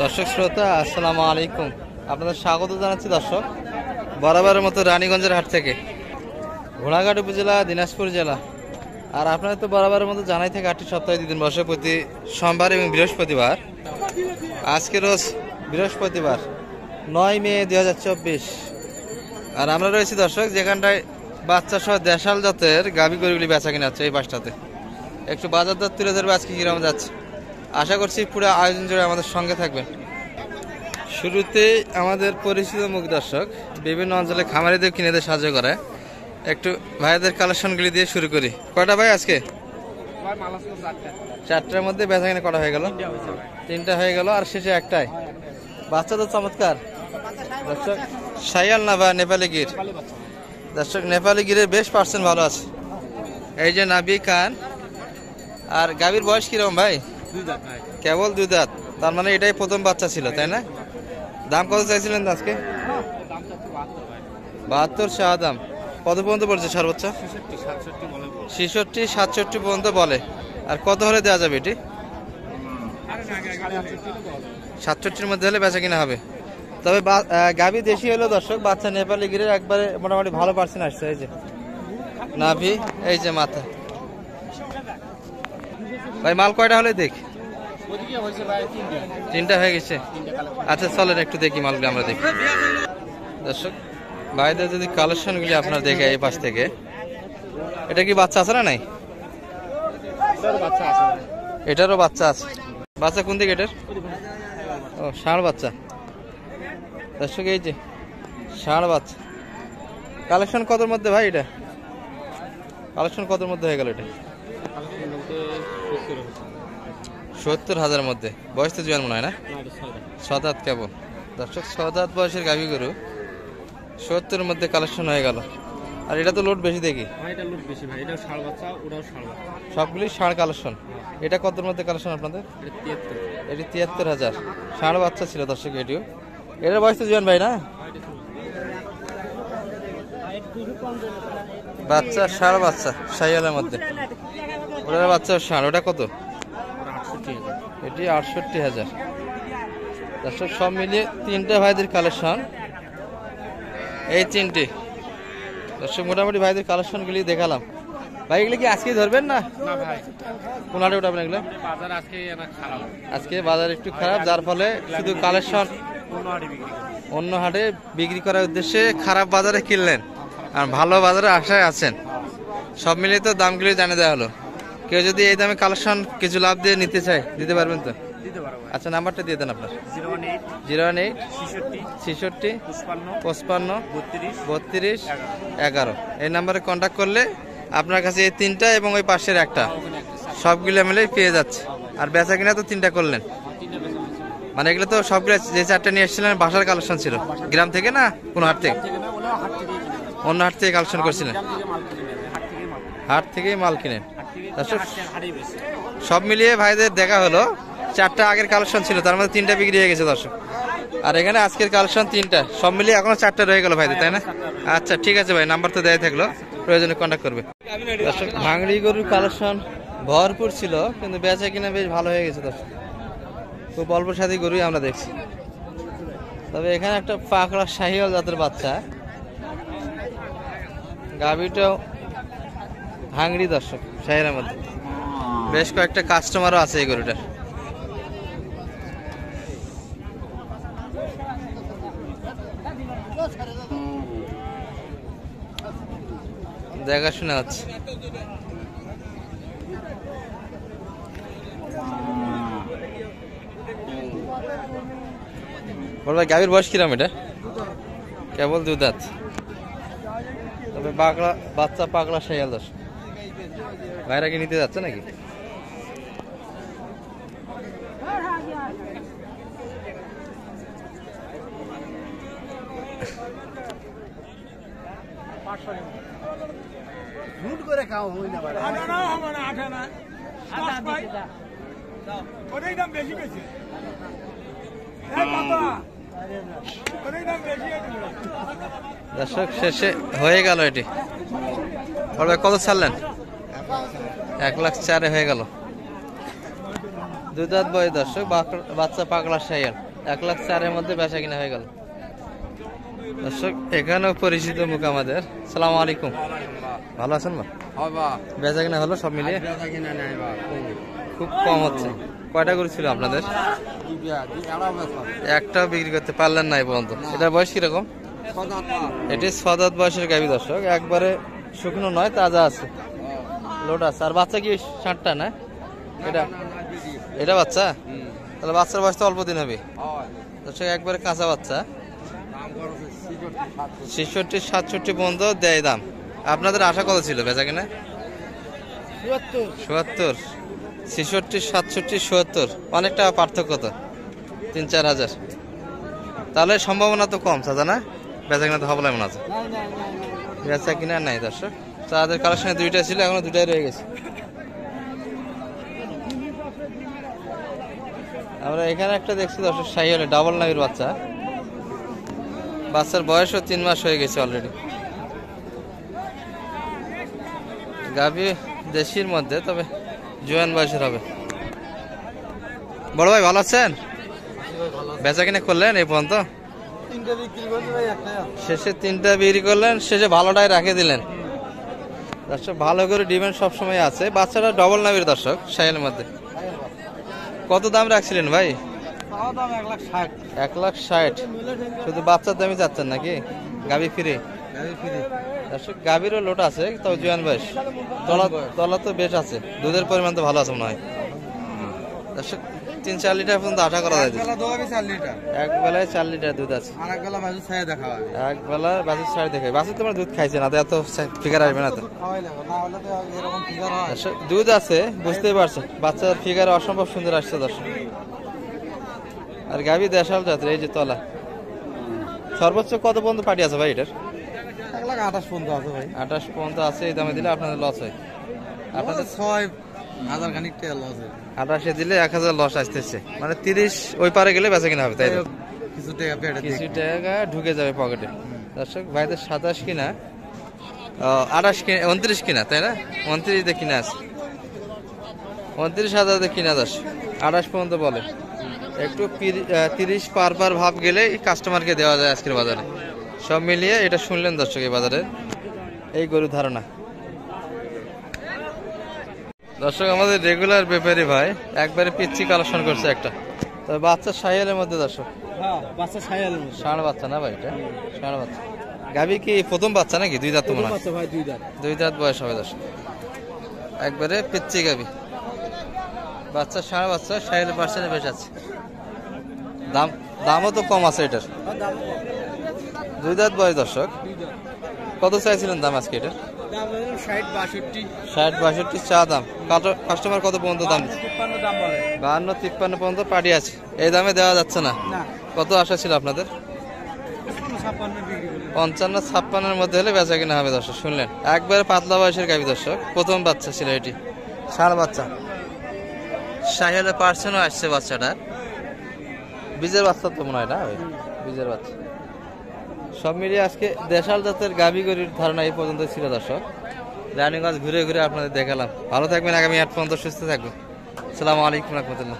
দর্শক শ্রোতা আসসালামু আলাইকুম, আপনাদের স্বাগত জানাচ্ছি দর্শক বরাবরের মতো রানীগঞ্জের হাট থেকে, ঘোড়াঘাট উপজেলা, দিনাজপুর জেলা। আর আপনাদের তো বরাবরের মতো জানাই থেকে হাটটি সপ্তাহে 2 দিন বসে, প্রতি সোমবার এবং বৃহস্পতিবার। আজকে রোজ বৃহস্পতিবার 9 মে 2024। আর আমরা রয়েছি দর্শক যেখানটায় বাচ্চা সহ দেশাল জাতের গাভী গরুগুলি বেচা কিনা হচ্ছে। এই পাশটাতে একটু বাজার দর তুলে ধরবে আজকে কিরকম যাচ্ছে। আশা করছি পুরো আয়োজন জুড়ে আমাদের সঙ্গে থাকবেন। শুরুতেই আমাদের পরিচিত মুখ দর্শক বিভিন্ন অঞ্চলে খামারিদের কিনেদের সাহায্য করে। একটু ভাইদের কালেকশনগুলি দিয়ে শুরু করি। কয়টা ভাই আজকে? 4টার মধ্যে বেচা কিনা করা হয়ে গেল, 3টা হয়ে গেল, আর শেষে একটাই। বাচ্চা তো চমৎকার দর্শক, শাইয়াল না বা নেপালি গির। দর্শক নেপালি গিরের বেশ পার্সেন্ট ভালো আছে। এই যে নাভি কান। আর গাভীর বয়স কিরকম ভাই? কেবল 2 দাঁত। তার মানে এটাই প্রথম বাচ্চা ছিল, তাই না? দাম কত চাইছিলেন আজকে? 72 চাওয়া দাম। কত পর্যন্ত পড়ছে সর্বোচ্চ? 66-67 পর্যন্ত বলে। আর কত হলে দেওয়া যাবে এটি? 67-র মধ্যে হলে বেচা কিনা হবে। তবে গাভী দেশি হলো দর্শক, বাচ্চা নেপালি গিরের একবারে মোটামুটি ভালো পার্সেন্ট আসছে। এই যে নাভি, এই যে মাথা। ভাই মাল কয়টা হলে দেখ? 3টা হয়ে গেছে। আচ্ছা চলেন একটু দেখি মালগুলি, আমরা দেখি দর্শক। ভাইদের যদি কালেকশনগুলি আপনার দেখে এই পাশ থেকে, এটা কি বাচ্চা আছে না? নাই, এটারও বাচ্চা আছে। বাচ্চা কোন দিকে এটার? ও ষাঁড় বাচ্চা দর্শক, এই যে ষাঁড় বাচ্চা। কালেকশন কতর মধ্যে ভাই? এটা কালেকশন কতর মধ্যে হয়ে গেল? এটা 70,000 মধ্যে। বয়স তো জোয়ান মনে হয় না? 6 দাঁত কেবল দর্শক, 6 দাঁত বয়সের গাভী গরু 70-এর মধ্যে কালেকশন হয়ে গেল। আর এটা তো লোড বেশি দেখি। সবগুলি ষাঁড় কালেকশন। এটা কতর মধ্যে কালেকশন আপনাদের? এটি 73,000। ষাঁড় বাচ্চা ছিল দর্শক এটিও। এটার বয়স তো জোয়ান ভাই না? বাচ্চা ষাঁড় বাচ্চা শাইওয়ালের মধ্যে। ওটার বাচ্চা ষাঁড়। ওটা কত? এটি 68,000 দর্শক। সব মিলিয়ে 3টে ভাইদের কালেকশন, এই 3টি দর্শক। মোটামুটি ভাইদের কালেকশনগুলি দেখালাম। ভাই এগুলো কি আজকে ধরবেন না? কোন হাটে উঠাবেন এগুলো? আজকে বাজার একটু খারাপ, যার ফলে শুধু কালেকশন অন্য হাটে বিক্রি করার উদ্দেশ্যে খারাপ বাজারে কিনলেন, আর ভালো বাজারে আশায় আছেন। সব মিলিয়ে তো দামগুলি জানিয়ে দেওয়া হলো। কেউ যদি এই দামে কালেকশন কিছু লাভ দিয়ে নিতে চায়, দিতে পারবেন তো? আচ্ছা নাম্বারটা দিয়ে দেন আপনার। 018 66 55 32 11। এই নাম্বারে কন্ট্যাক্ট করলে আপনার কাছে এই 3টা এবং ওই পাশের একটা সবগুলো মিলে পেয়ে যাচ্ছে। আর বেচা কিনা তো 3টা করলেন, মানে এগুলো তো সবগুলো যে 4টা নিয়ে এসেছিলেন বাসার কালেকশন ছিল, গ্রাম থেকে না কোন হাট থেকে? অন্য হাট থেকে কালেকশন করছিলেন? হাট থেকেই মাল কিনেন। সব মিলিয়ে ভাইদের দেখা হলো 4টা আগের কালেকশন ছিল, তার মধ্যে 3টা বিক্রি হয়ে গেছে দর্শক। আর এখানে আজকের কালেকশন 3টা, সব মিলিয়ে এখনো 4টা রয়ে গেল ভাইদের, তাই না? আচ্ছা ঠিক আছে ভাই, নাম্বার তো দেয়া থাকলো, প্রয়োজনে কন্ট্যাক্ট করবে দর্শক। ভাঙড়ি গরুর কালেকশন ভরপুর ছিল, কিন্তু বেচা কিনা বেশ ভালো হয়ে গেছে দর্শক। খুব অল্প সাথে গরুই আমরা দেখছি। তবে এখানে একটা পাকড়া শাহিওয়াল জাতের বাচ্চা, গাভীটাও ভাঙড়ি দর্শক, শাহিরের মধ্যে। বেশ কয়েকটা কাস্টমারও আছে এই গরুটার। দেখাশোনা হচ্ছে। গাভীর বয়স কিরম? এটা কেবল 2 দাঁত। তবে বাচ্চা পাগলা শাইয়াল দর্শক। ভাইরা কি নিতে যাচ্ছে নাকি? দর্শক শেষে হয়ে গেল এটি। কত ছাড়লেন? 1,04,000 হয়ে গেল। 2 দাঁত বয়স দর্শক, বাচ্চা পাগলা শাইয়াল। 1,04,000 মধ্যে বেচা কিনা হয়ে গেল। দর্শক এখানেও পরিচিত মুখ আমাদের। সালাম আলাইকুম, ভালো আছেন মা? বেচা কিনা হলো সব মিলিয়ে? খুব কম হচ্ছে। কয়টা গরু ছিল আপনাদের? একটাও বিক্রি করতে পারলেন না এই পর্যন্ত। এটার বয়স কিরকম? এটি 6 দাঁত বয়সের গাভী দর্শক, একবারে শুকনো নয়, তাজা আছে, লোড আছে। আর বাচ্চা কি 60টা না? এটা বাচ্চা, তাহলে বাচ্চার বয়স তো অল্প দিন হবে দর্শক, একবারে কাঁচা বাচ্চা। 66-67 পর্যন্ত দেয় দাম। আপনাদের আশা কত ছিল বেচা কিনা? 77, 66, 67, 77, অনেকটা পার্থক্য তো, 3-4 হাজার। তাহলে সম্ভাবনা তো কম চাচা না, বেচা কিনা তো হবে মনে আছে? বেচা কিনা নাই দর্শক। তাদের কালেকশনে 2টা ছিল, এখনো 2টাই রয়ে গেছে। আমরা এখানে একটা দেখছি দর্শক, শাহিওয়ালের ডাবল নাগের বাচ্চা। বাচ্চার বয়সও 3 মাস হয়ে গেছে অলরেডি। গাভী দেশির মধ্যে, তবে জোয়ান বয়সের হবে। বড় ভাই ভালো আছেন? বেচা কিনা করলেন এই পর্যন্ত? শেষে 3টা বিক্রি করলেন, শেষে ভালোটাই রাখে দিলেন দর্শক। ভালো করে ডিমান্ড সবসময় আছে। বাচ্চাটা ডবল নামের দর্শক, শাহিওয়ালের মধ্যে। কত দাম রাখছিলেন ভাই? 1,60,000। শুধু বাচ্চার দামই যাচ্ছেন নাকি? গাভী ফ্রি দর্শক, গাভীরও লোট আছে, তবে জোয়ান বয়স। তলা তো বেশ আছে, দুধের পরিমাণ তো ভালো আছে মনে হয় দর্শক। 3-4 লিটার পর্যন্ত আশা করা যায়। এক বেলায় 4 লিটার দুধ আছে। এক বেলা বাছুর ছাড়ি দেখে, বাছুর তোমার দুধ খাইছে না, এত ফিগার আসবে না তো দর্শক। দুধ আছে বুঝতেই পারছেন, বাচ্চার ফিগার অসম্ভব সুন্দর আসছে দর্শক। আর গাভী দেশাল জাতের, এই যে তলা। সর্বোচ্চ কত পর্যন্ত পাটি আছে ভাই এটার? 1,28,000 পর্যন্ত আছে ভাই। 28 পর্যন্ত আছে। এই দামে দিলে আপনাদের লস হয়। আপনাদের 6,000 খানিক টাকা লস হয়। 28-এ দিলে 1,000 লস আসতেছে, মানে 30 ওই পারে গেলে বেচা কিনা হবে, তাই তো? কিছু টাকা পেটে, কিছু টাকা ঢুকে যাবে পকেটে দর্শক। ভাইদের 27 কিনা, 28 কিনা, 29 কিনা, তাই না? 29 দিয়ে কিনা আছে, 29,000 দিয়ে কিনা দর্শক। 28 পর্যন্ত বলে। একটু 30 পার ভাব গেলে কাস্টমারকে দেওয়া যায় আজকের বাজারে। সব মিলিয়ে এটা শুনলেন দর্শক, এই বাজারে এই গরুর ধারণা দর্শক। আমাদের রেগুলার ব্যাপারী ভাই একবারে পিচ্ছি কালেকশন করছে একটা, তবে বাচ্চা শাহিওয়ালের মধ্যে দর্শক। ষাঁড় বাচ্চা না ভাই? এটা ষাঁড় বাচ্চা। গাভী কি প্রথম বাচ্চা নাকি 2 দাঁত? তো মনে হয় 2 দাঁত বয়স হবে দর্শক, একবারে পিচ্ছি গাভী বাচ্চা, ষাঁড় বাচ্চা। শাহিওয়ালের পার্সেন্টে বেশ আছে। দামও তো কম আছে এটার, 2 দাঁত বয়স দর্শক। কত চাইছিলেন দাম আজকে এটার? 60-62 চা দাম। কাস্টমার কত পর্যন্ত দাম? 52-53 পর্যন্ত পাটি আছে। এই দামে দেওয়া যাচ্ছে না। কত আশা ছিল আপনাদের? 55-56 মধ্যে হলে বেচা কিনা হবে দর্শক, শুনলেন। একবারে পাতলা বয়সের গাভী দর্শক, প্রথম বাচ্চা ছিল এটি, ষাঁড় বাচ্চা। শাহিওয়ালের পার্সেন্টও আসছে বাচ্চাটার। বীজের বাচ্চা তো মনে হয় না ভাই? বীজের বাচ্চা। সব মিলিয়ে আজকে দেশাল জাতের গাভী গরুর ধারণা এই পর্যন্ত ছিল দর্শক। রানীগঞ্জ ঘুরে ঘুরে আপনাদের দেখালাম। ভালো থাকবেন, আগামী 8 পর্যন্ত সুস্থ থাকবেন। আসসালামু আলাইকুম রহমতুল্লাহ।